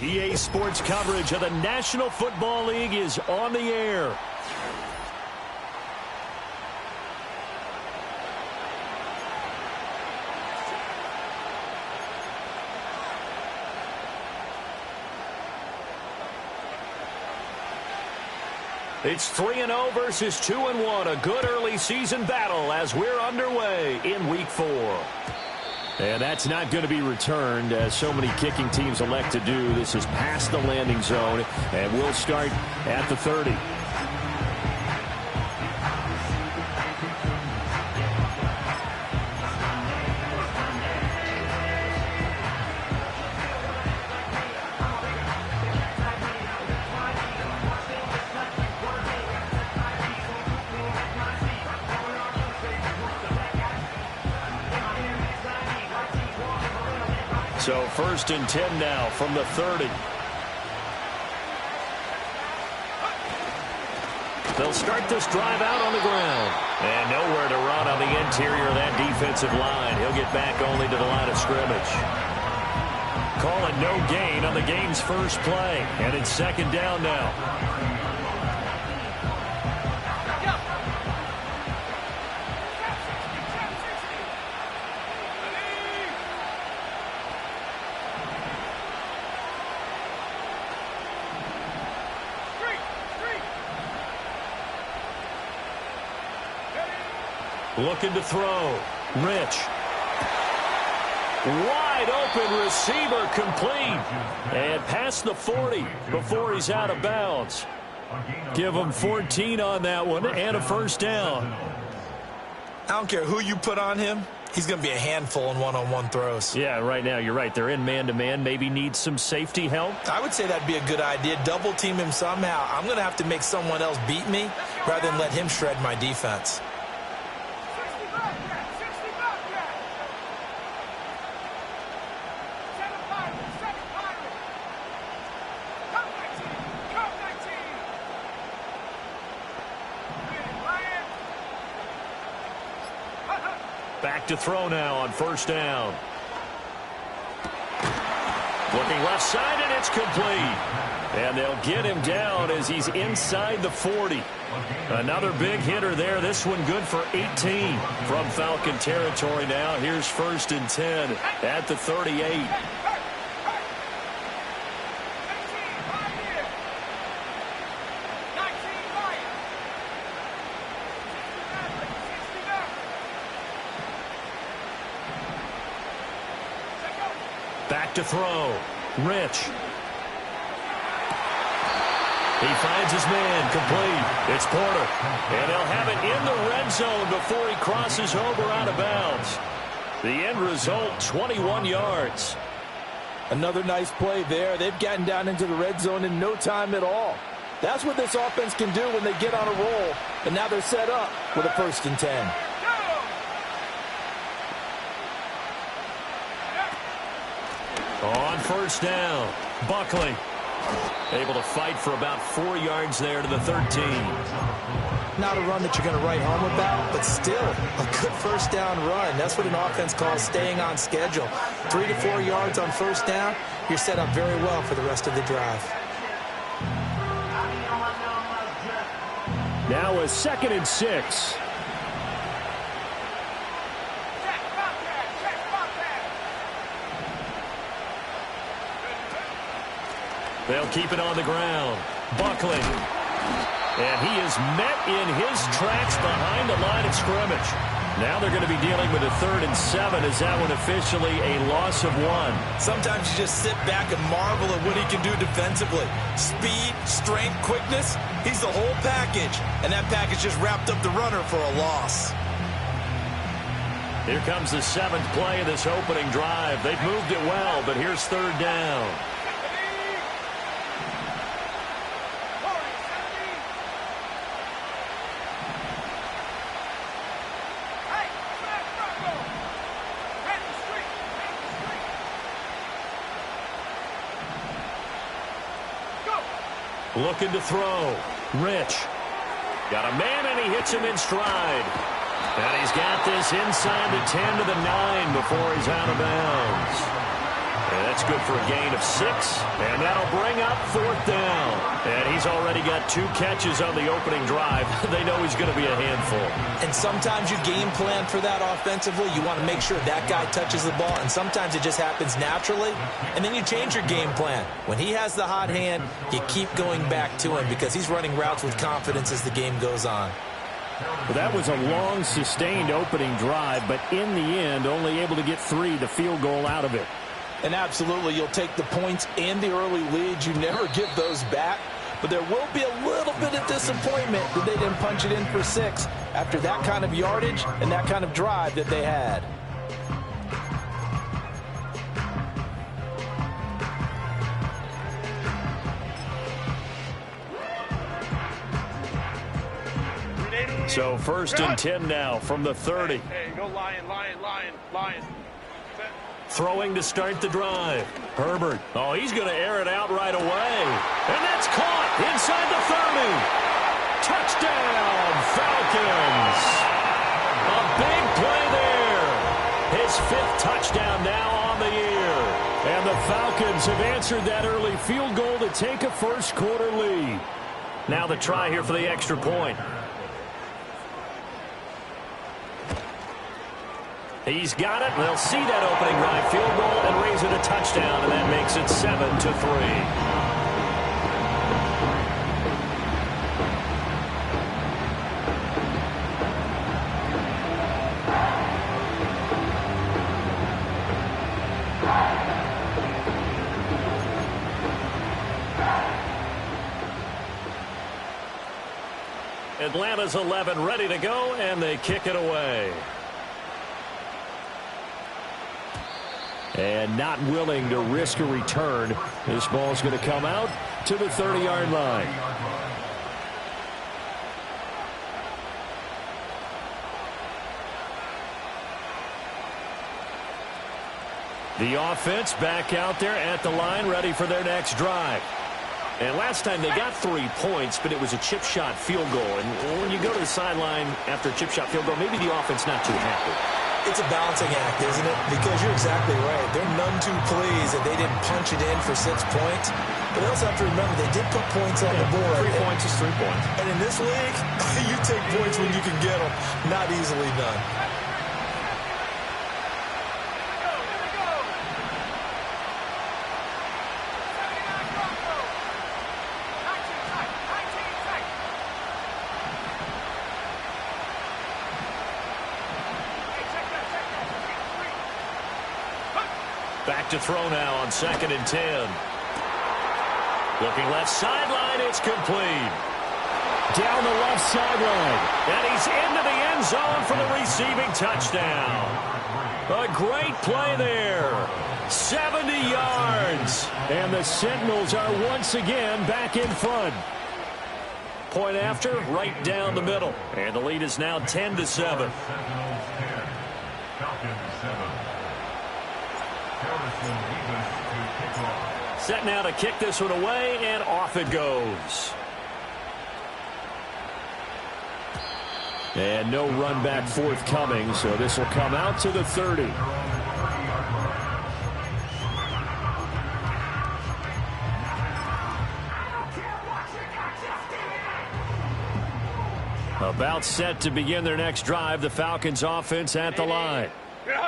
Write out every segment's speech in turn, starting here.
EA Sports coverage of the National Football League is on the air. It's 3-0 versus 2-1. A good early season battle as we're underway in Week 4. And that's not going to be returned, as so many kicking teams elect to do. This is past the landing zone, and we'll start at the 30. So 1st and 10 now from the 30. They'll start this drive out on the ground. And nowhere to run on the interior of that defensive line. He'll get back only to the line of scrimmage. Call it no gain on the game's first play. And it's 2nd down now. Looking to throw. Rich. Wide open receiver complete. And past the 40 before he's out of bounds. Give him 14 on that one and a 1st down. I don't care who you put on him. He's going to be a handful in one-on-one throws. Yeah, right now you're right. They're in man-to-man. Maybe need some safety help. I would say that'd be a good idea. Double team him somehow. I'm going to have to make someone else beat me rather than let him shred my defense. Back to throw now on 1st down. Looking left side, and it's complete. And they'll get him down as he's inside the 40. Another big hitter there. This one good for 18 from Falcon territory now. Here's 1st and 10 at the 38. Back to throw. Rich. He finds his man. Complete. It's Porter. And they'll have it in the red zone before he crosses over out of bounds. The end result, 21 yards. Another nice play there. They've gotten down into the red zone in no time at all. That's what this offense can do when they get on a roll. And now they're set up with a 1st and 10. On 1st down, Buckley able to fight for about 4 yards there to the 13. Not a run that you're going to write home about, but still a good 1st down run. That's what an offense calls staying on schedule. 3 to 4 yards on 1st down, you're set up very well for the rest of the drive. Now a 2nd and 6. They'll keep it on the ground. Buckley. And he is met in his tracks behind the line of scrimmage. Now they're going to be dealing with a 3rd and 7. Is that one officially a loss of 1? Sometimes you just sit back and marvel at what he can do defensively. Speed, strength, quickness. He's the whole package. And that package just wrapped up the runner for a loss. Here comes the 7th play of this opening drive. They've moved it well, but here's 3rd down. Looking to throw. Rich. Got a man, and he hits him in stride. And he's got this inside the 10 to the 9 before he's out of bounds. And that's good for a gain of 6. And that'll bring up 4th down. And he's already got 2 catches on the opening drive. They know he's going to be a handful. And sometimes you game plan for that offensively. You want to make sure that guy touches the ball. And sometimes it just happens naturally. And then you change your game plan. When he has the hot hand, you keep going back to him because he's running routes with confidence as the game goes on. Well, that was a long, sustained opening drive, but in the end, only able to get 3, the field goal out of it. And absolutely, you'll take the points and the early leads. You never give those back. But there will be a little bit of disappointment that they didn't punch it in for 6 after that kind of yardage and that kind of drive that they had. So 1st and 10 now from the 30. Hey, go Lion. Throwing to start the drive. Herbert. Oh, he's going to air it out right away. And that's caught inside the 30. Touchdown, Falcons. A big play there. His 5th touchdown now on the year. And the Falcons have answered that early field goal to take a first quarter lead. Now the try here for the extra point. He's got it. They'll see that opening drive field goal and raise it a touchdown, and that makes it 7-3. Atlanta's 11 ready to go, and they kick it away. And not willing to risk a return. This ball's going to come out to the 30-yard line. The offense back out there at the line, ready for their next drive. And last time they got 3 points, but it was a chip shot field goal. And when you go to the sideline after a chip shot field goal, maybe the offense not too happy. It's a balancing act, isn't it? Because you're exactly right. They're none too pleased that they didn't punch it in for 6 points. But they also have to remember they did put points on the board. 3 points is 3 points. And in this league, you take points when you can get them. Not easily done. Back to throw now on 2nd and 10. Looking left sideline, it's complete. Down the left sideline. And he's into the end zone for the receiving touchdown. A great play there. 70 yards. And the Sentinels are once again back in front. Point after, right down the middle. And the lead is now 10-7. Set now to kick this one away, and off it goes. And no run back forthcoming, so this will come out to the 30. About set to begin their next drive, the Falcons offense at the line.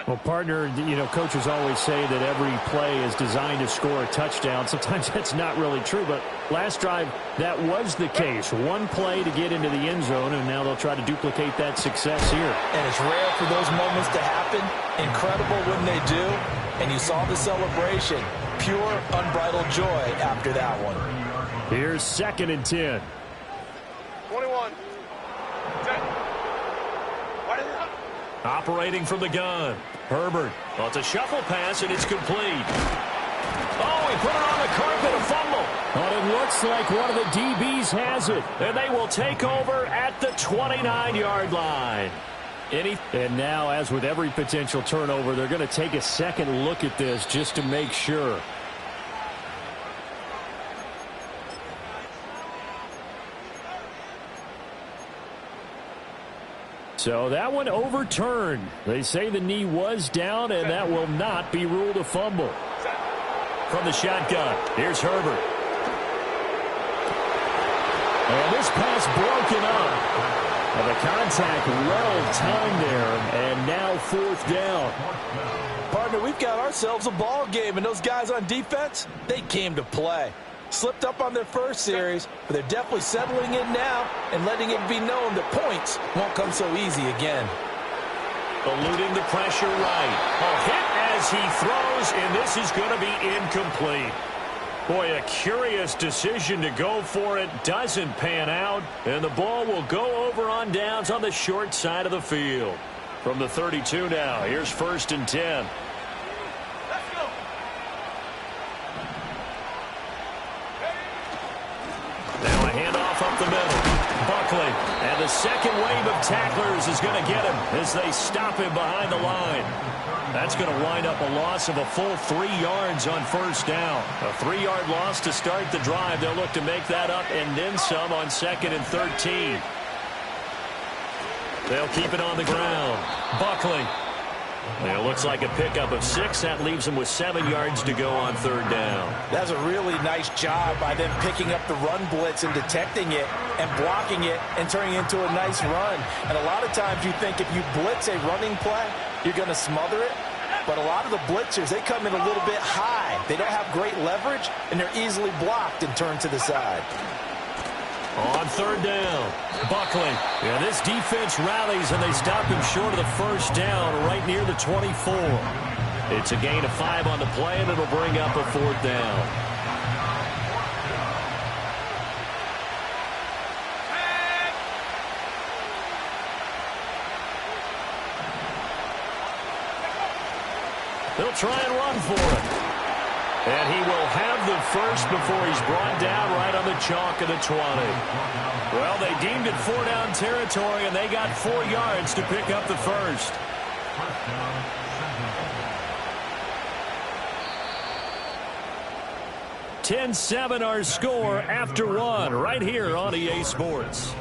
Well, partner, you know, coaches always say that every play is designed to score a touchdown. Sometimes that's not really true, but last drive, that was the case. One play to get into the end zone, and now they'll try to duplicate that success here. And it's rare for those moments to happen. Incredible when they do. And you saw the celebration. Pure, unbridled joy after that one. Here's 2nd and 10. 21. Operating from the gun. Herbert. Well, it's a shuffle pass, and it's complete. Oh, he put it on the carpet, a fumble. But it looks like one of the DBs has it. And they will take over at the 29-yard line. And now, as with every potential turnover, they're going to take a second look at this just to make sure. So that one overturned. They say the knee was down, and that will not be ruled a fumble. from the shotgun. Here's Herbert. And this pass broken up. And the contact well timed there, and now 4th down. Partner, we've got ourselves a ball game, and those guys on defense, they came to play. Slipped up on their first series, but they're definitely settling in now and letting it be known that points won't come so easy again. Eluding the pressure right. A hit as he throws, and this is going to be incomplete. Boy, a curious decision to go for it. Doesn't pan out, and the ball will go over on downs on the short side of the field. From the 32 now, here's 1st and 10. Let's go. Now a handoff up the middle. Buckley, and the second wave of tacklers is going to get him as they stop him behind the line. That's going to wind up a loss of a full 3 yards on 1st down. A 3-yard loss to start the drive. They'll look to make that up and then some on 2nd and 13. They'll keep it on the ground. Buckley. It looks like a pickup of 6. That leaves them with 7 yards to go on 3rd down. That's a really nice job by them picking up the run blitz and detecting it and blocking it and turning it into a nice run. And a lot of times you think if you blitz a running play, you're going to smother it. But a lot of the blitzers, they come in a little bit high. They don't have great leverage, and they're easily blocked and turned to the side. On 3rd down, Buckley. Yeah, this defense rallies, and they stop him short of the 1st down right near the 24. It's a gain of 5 on the play, and it'll bring up a 4th down. They'll try and run for it. And he will have the first before he's brought down right on the chalk of the 20. Well, they deemed it 4-down territory, and they got 4 yards to pick up the first. (10-7) our score after 1 right here on EA Sports.